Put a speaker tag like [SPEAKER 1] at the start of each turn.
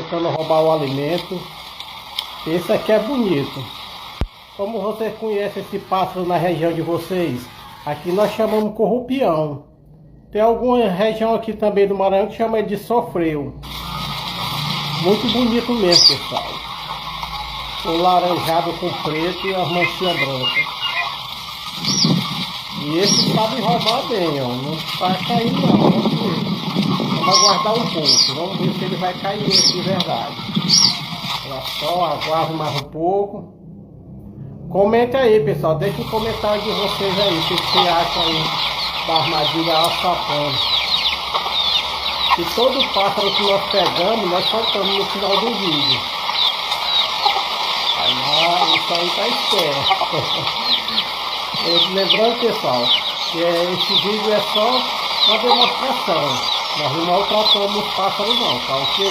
[SPEAKER 1] tentando roubar o alimento. Esse aqui é bonito. Como vocês conhecem esse pássaro na região de vocês? Aqui nós chamamos corrupião. Tem alguma região aqui também do Maranhão que chama ele de sofreu. Muito bonito mesmo, pessoal. O laranjado com preto e as manchinhas brancas. E esse sabe roubar bem, ó. Não está caindo não. Vamos ver. Vamos aguardar um pouco. Vamos ver se ele vai cair mesmo de verdade. Olha só, aguarde mais um pouco. Comente aí, pessoal. Deixa um comentário de vocês aí. O que vocês acham aí da armadilha alçapão? E todo pássaro que nós pegamos, nós soltamos no final do vídeo. Isso aí tá esperto. Lembrando, pessoal, que esse vídeo é só uma demonstração. Nós não maltratamos os pássaros não, tá ok?